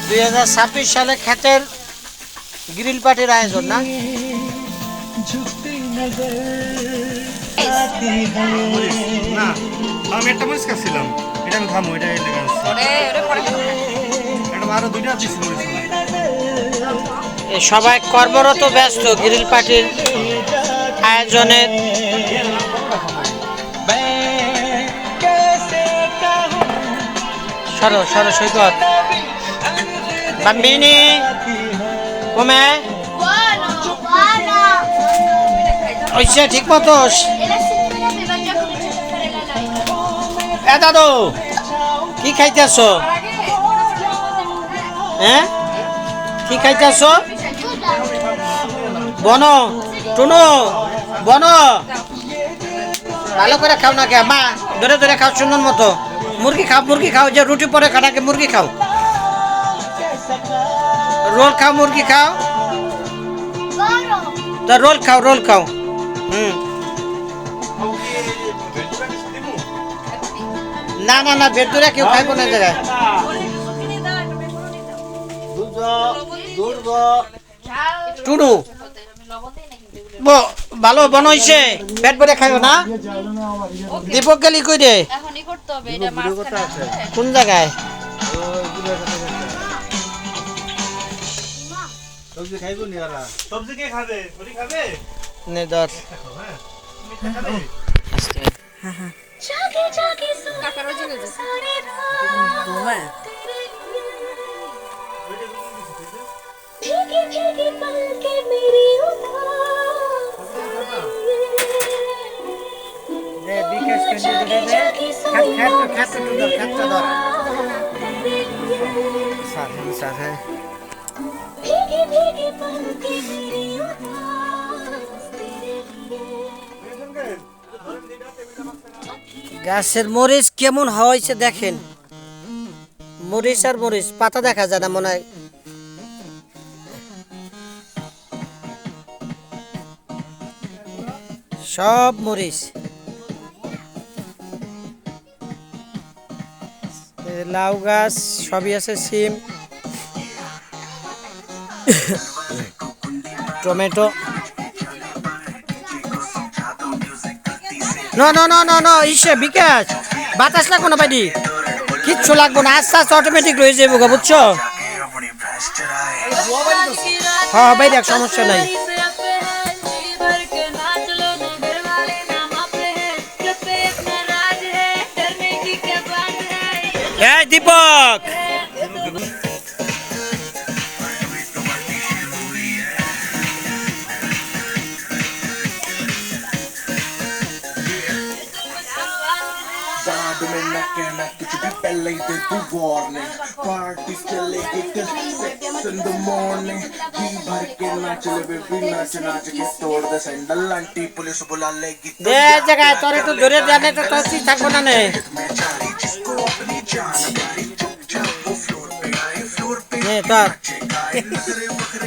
2026 সালে ক্ষেতের গ্রিল পার্টির আয়োজন না? না আমি একটা মরিচ খাচ্ছিলাম, এটা আমি খামো, এটা এই লেগে আছে। এটা আরো দুইটা দিছি মরিচ। সবাই কর্মরত ব্যস্ত গ্রিল পার্টির আয়োজনে। সরো সরো সৈকত বাম্বিনি কমে ওইসে ঠিক মতো। এ দাদু কি খাইতেছ? হ্যাঁ কি খাইতেছ? বন টুনু বন ভালো করে খাও না কে মা, ধরে ধরে খাও সুন্দর মতো। মুরগি খাও, যে রুটি পরে খাটাকে মুরগি খাও, রোল খাও, মুরগি খাও, তা রোল খাও। না বেদুরা কেউ খাইব না জায়গায়। টুনু ভালো বনাইছে, পেট ভরে খাইও না। দীপক গেলি কই রে? কোন জায়গায়? সবজি খাইবো নি আরা? সবজি কে খাবে? ওরি খাবে? নে ধর। जागे जागे काकारो चले जा सारे घूमे भीगी भीगी पल के मेरी उदास दे विकास के दे खत दो साथ है भीगी भीगी पल के मेरी उदास तेरे लिए। গাছের মরিচ কেমন হয়েছে দেখেন। মরিচ আর মরিচ, পাতা দেখা যায় না মনে হয়। সব মরিচ, লাউ গাছ সবই আছে, সিম, টমেটো। না ইসে বিকাশ বাতাস লাগবো না বাইদি, কিচ্ছু লাগবো না, আস্তে আস্তে অটোমেটিক রয়ে যাবো গো, বুঝছো? হ্যাঁ ভাই দেখ সমস্যা নাই। এই দীপক में न कहना कुछ भी पहले ही दे तू वार्निंग पार्टी से लेके till 6 in the morning जी भर के नाच ले बेबी नाच नाच के तोड़ दे सैंडल आंटी पुलिस बुला लेगी দে জায়গায় তোর একটু ধরে জানে তো তোর ঠিক থাকবো না নে। जिसको अपनी जान प्यारी चुपचाप वो फ्लोर पे आए फ्लोर पे নে তোর नखरे वखरे